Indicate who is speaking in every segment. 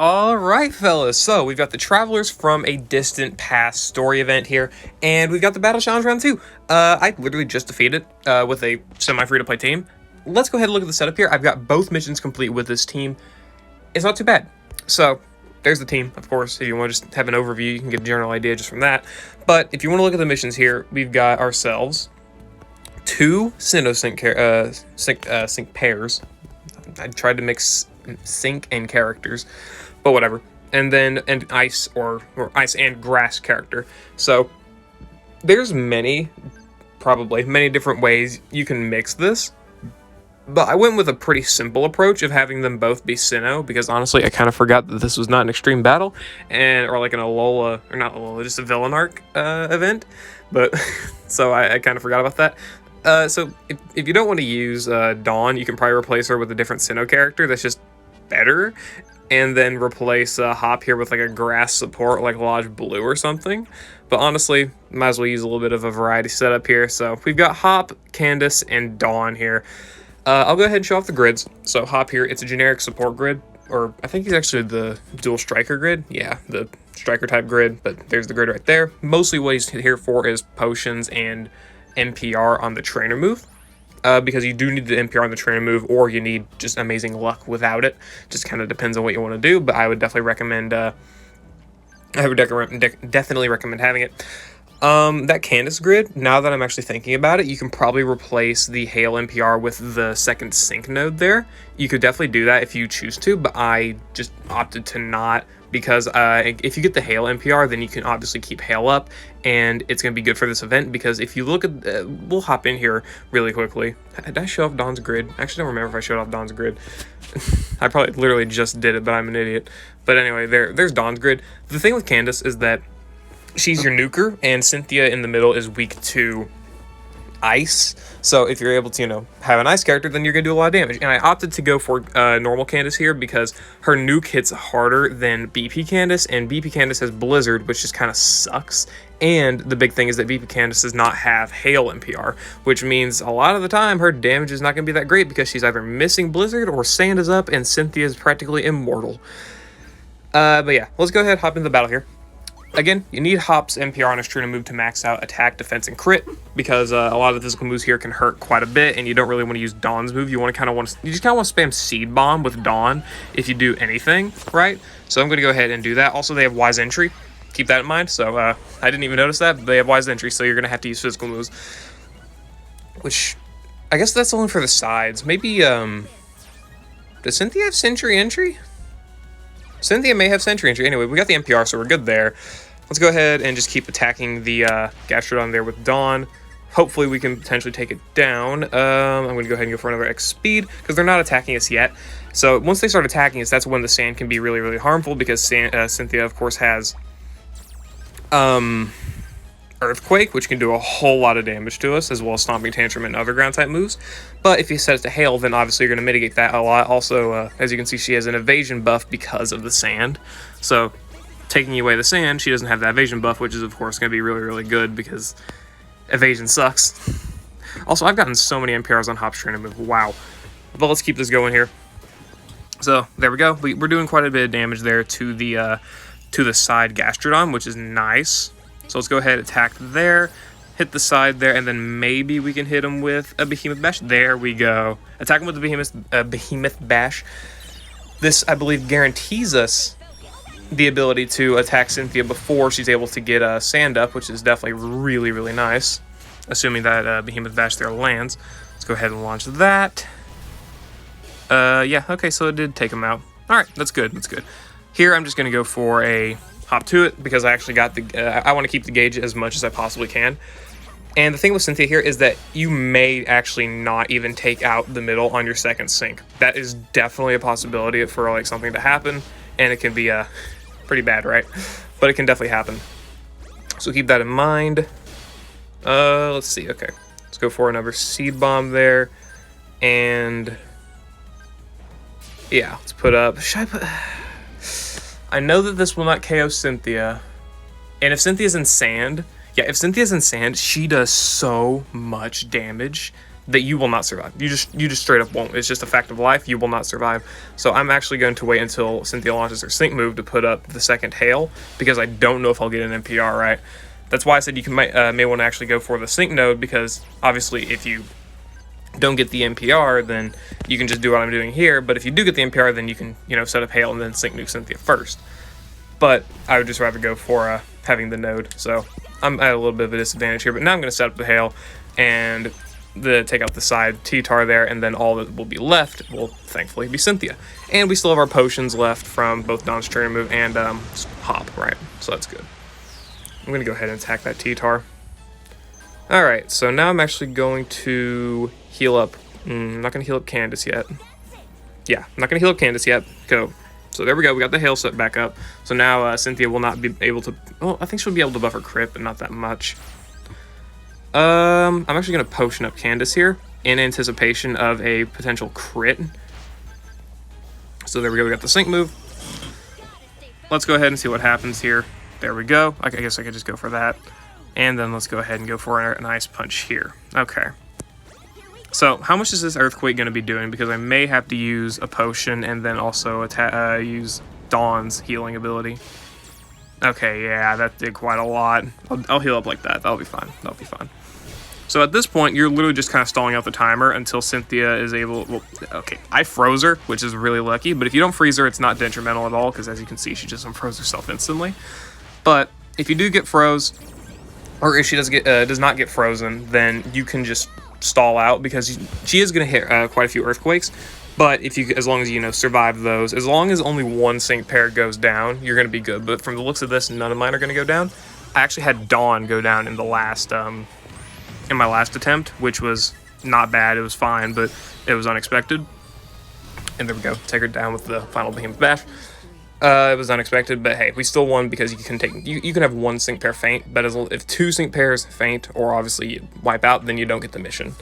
Speaker 1: Alright, fellas, so we've got the Travelers from a Distant Past story event here, and we've got the Battle Challenge Round 2. I literally just defeated with a semi-free-to-play team. Let's go ahead and look at the setup here. I've got both missions complete with this team. It's not too bad. So, there's the team, of course. If you want to just have an overview, you can get a general idea just from that. But if you want to look at the missions here, we've got ourselves 2 Sinnoh sync pairs. I tried to mix sync and characters, but whatever. And then an ice or ice and grass character. So there's probably many different ways you can mix this. But I went with a pretty simple approach of having them both be Sinnoh, because honestly, I kind of forgot that this was not an extreme battle, or like an Alola, or not Alola, just a Villain Arc event. But so I kind of forgot about that. So if you don't want to use Dawn, you can probably replace her with a different Sinnoh character that's just better, and then replace Hop here with like a grass support like Lodge Blue or something. But honestly, might as well use a little bit of a variety setup here. So we've got Hop, Candace, and Dawn here. I'll go ahead and show off the grids. So Hop here, it's a generic support grid, or I think he's actually the dual striker grid. Yeah, the striker type grid, but there's the grid right there. Mostly what he's here for is potions and NPR on the trainer move. Because you do need the NPR on the trainer move, or you need just amazing luck without it. Just kind of depends on what you want to do, but I would definitely recommend definitely recommend having it. That Candace grid, now that I'm actually thinking about it, you can probably replace the Hail NPR with the second sync node there. You could definitely do that if you choose to, but I just opted to not, because if you get the Hail NPR, then you can obviously keep Hail up, and it's going to be good for this event, because if you look at, we'll hop in here really quickly. Did I show off Dawn's grid? I actually don't remember if I showed off Dawn's grid. I probably literally just did it, but I'm an idiot. But anyway, there's Dawn's grid. The thing with Candace is that she's your nuker, and Cynthia in the middle is weak to ice. So if you're able to, have an ice character, then you're going to do a lot of damage. And I opted to go for normal Candace here because her nuke hits harder than BP Candace, and BP Candace has Blizzard, which just kind of sucks. And the big thing is that BP Candace does not have Hail NPR, which means a lot of the time her damage is not going to be that great because she's either missing Blizzard or Sand is up, and Cynthia is practically immortal. But yeah, let's go ahead and hop into the battle here. Again, you need Hop's NPR on his trainer move to max out attack, defense, and crit, because a lot of the physical moves here can hurt quite a bit, and you don't really want to use Dawn's move. You just kind of want to spam Seed Bomb with Dawn if you do anything, right? So I'm going to go ahead and do that. Also, they have Wise Entry. Keep that in mind. So I didn't even notice that, but they have Wise Entry, so you're going to have to use physical moves. Which, I guess that's only for the sides. Maybe, does Cynthia have Sentry Entry? Cynthia may have Sentry Entry. Anyway, we got the NPR, so we're good there. Let's go ahead and just keep attacking the Gastrodon there with Dawn. Hopefully we can potentially take it down. I'm going to go ahead and go for another X speed, because they're not attacking us yet. So once they start attacking us, that's when the sand can be really, really harmful, because Cynthia, of course, has Earthquake, which can do a whole lot of damage to us, as well as Stomping Tantrum and other ground type moves. But if you set it to Hail, then obviously you're going to mitigate that a lot. Also, as you can see, she has an evasion buff because of the sand. So taking away the sand, she doesn't have that evasion buff, which is of course going to be really, really good, because evasion sucks. Also, I've gotten so many NPRs on Hop's trainer move. Wow. But let's keep this going here. So there we go. We're doing quite a bit of damage there to the side Gastrodon, which is nice. So let's go ahead and attack there, hit the side there, and then maybe we can hit him with a Behemoth Bash. There we go. Attack him with the Behemoth Bash. This, I believe, guarantees us the ability to attack Cynthia before she's able to get sand up, which is definitely really, really nice, assuming that Behemoth Bash there lands. Let's go ahead and launch that. Yeah, okay, so it did take him out. All right, that's good, that's good. Here, I'm just going to go for a Hop to it, because I actually got I want to keep the gauge as much as I possibly can. And the thing with Cynthia here is that you may actually not even take out the middle on your second sync. That is definitely a possibility for like something to happen, and it can be pretty bad, right? But it can definitely happen. So keep that in mind. Let's see. Okay, let's go for another Seed Bomb there, and yeah, let's put up. Should I put? I know that this will not KO Cynthia, and if Cynthia's in sand, yeah, if Cynthia's in sand, she does so much damage that you will not survive. You just straight up won't. It's just a fact of life. You will not survive. So I'm actually going to wait until Cynthia launches her sync move to put up the second hail, because I don't know if I'll get an NPR right. That's why I said you may want to actually go for the sync node, because obviously if you don't get the NPR, then you can just do what I'm doing here. But if you do get the NPR, then you can, set up hail and then sync nuke Cynthia first. But I would just rather go for having the node. So I'm at a little bit of a disadvantage here, but now I'm going to set up the hail and take out the side T-Tar there, and then all that will be left will thankfully be Cynthia. And we still have our potions left from both Dawn's trainer move and Hop, right? So that's good. I'm going to go ahead and attack that T-Tar. Alright, so now I'm actually going to heal up. I'm not going to heal up Candace yet. Yeah, I'm not going to heal up Candace yet. Go. So there we go. We got the hail set back up. So now Cynthia will not be able to... Well, I think she'll be able to buff her crit, but not that much. I'm actually going to potion up Candace here in anticipation of a potential crit. So there we go. We got the sync move. Let's go ahead and see what happens here. There we go. I guess I could just go for that. And then let's go ahead and go for an ice punch here. Okay. So how much is this earthquake going to be doing? Because I may have to use a potion and then also use Dawn's healing ability. Okay, yeah, that did quite a lot. I'll heal up like that. That'll be fine. That'll be fine. So at this point, you're literally just kind of stalling out the timer until Cynthia is able... Well, okay, I froze her, which is really lucky. But if you don't freeze her, it's not detrimental at all, because as you can see, she just unfroze herself instantly. But if you do get froze, or if she does not get frozen, then you can just stall out, because she is going to hit quite a few earthquakes. But as long as you survive those, as long as only one sync pair goes down, you're going to be good. But from the looks of this, none of mine are going to go down. I actually had Dawn go down in the last in my last attempt, which was not bad. It was fine, but it was unexpected. And there we go. Take her down with the final Behemoth Bash. It was unexpected, but hey, we still won, because you can have one sync pair faint, but if two sync pairs faint, or obviously you wipe out, then you don't get the mission.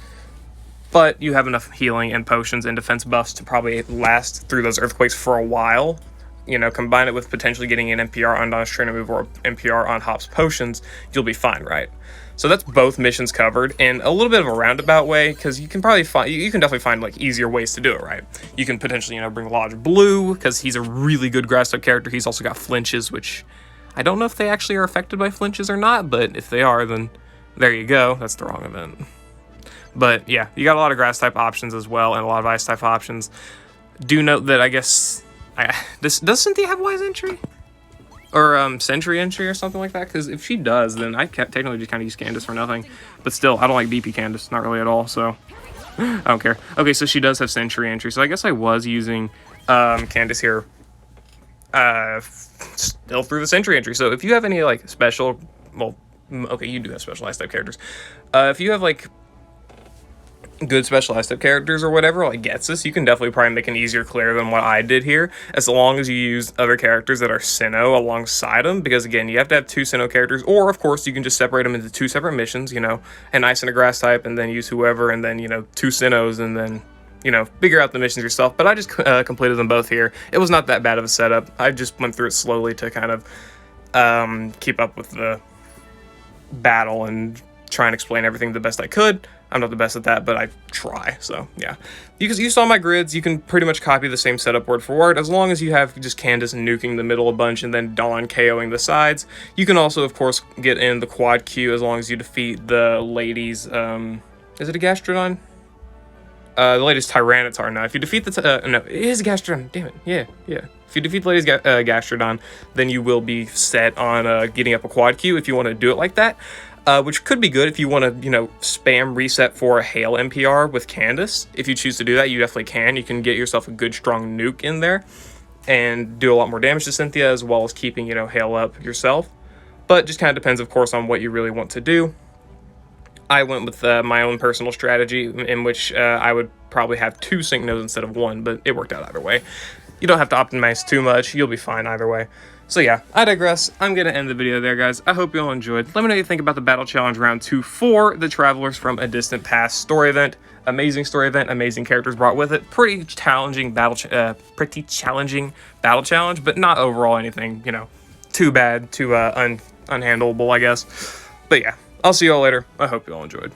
Speaker 1: But you have enough healing and potions and defense buffs to probably last through those earthquakes for a while. Combine it with potentially getting an NPR on Dawn's trainer move or NPR on Hop's potions, you'll be fine, right? So that's both missions covered in a little bit of a roundabout way, because you can definitely find like easier ways to do it, right? You can potentially, bring Lodge Blue, because he's a really good grass type character. He's also got flinches, which I don't know if they actually are affected by flinches or not, but if they are, then there you go. That's the wrong event. But yeah, you got a lot of grass type options as well, and a lot of ice type options. Do note that I guess does Cynthia have Wise Entry? Or Sentry Entry or something like that? Because if she does, then I can't technically just kind of use Candace for nothing. But still, I don't like DP Candace, not really at all, so I don't care. Okay, so she does have Sentry Entry, so I guess I was using Candace here still through the Sentry Entry. So if you have any like special, well, okay, you do have specialized type characters. If you have like good specialized type characters or whatever, like Getsus, you can definitely probably make an easier clear than what I did here, as long as you use other characters that are Sinnoh alongside them, because again, you have to have two Sinnoh characters, or of course you can just separate them into two separate missions, an ice and a grass type, and then use whoever, and then two Sinnohs, and then figure out the missions yourself. But I just completed them both here. It was not that bad of a setup. I just went through it slowly to kind of keep up with the battle and try and explain everything the best I could. I'm not the best at that, but I try. So yeah, you saw my grids. You can pretty much copy the same setup word for word, as long as you have just Candace nuking the middle a bunch and then Dawn KOing the sides. You can also, of course, get in the quad Q as long as you defeat the ladies. Is it a Gastrodon? The latest Tyranitar. Now, if you defeat the no, it is a Gastrodon. Damn it. Yeah. If you defeat the latest Gastrodon, then you will be set on getting up a quad Q if you want to do it like that. Which could be good if you want to, spam reset for a hail NPR with Candace. If you choose to do that, you definitely can. You can get yourself a good strong nuke in there and do a lot more damage to Cynthia, as well as keeping, hail up yourself. But just kind of depends, of course, on what you really want to do. I went with my own personal strategy, in which I would probably have two sync nodes instead of one, but it worked out either way. You don't have to optimize too much. You'll be fine either way. So yeah, I digress. I'm going to end the video there, guys. I hope you all enjoyed. Let me know what you think about the Battle Challenge Round 2 for the Travelers from a Distant Past story event. Amazing story event, amazing characters brought with it. Pretty challenging battle challenge, but not overall anything, too bad, too unhandleable, I guess. But yeah, I'll see you all later. I hope you all enjoyed.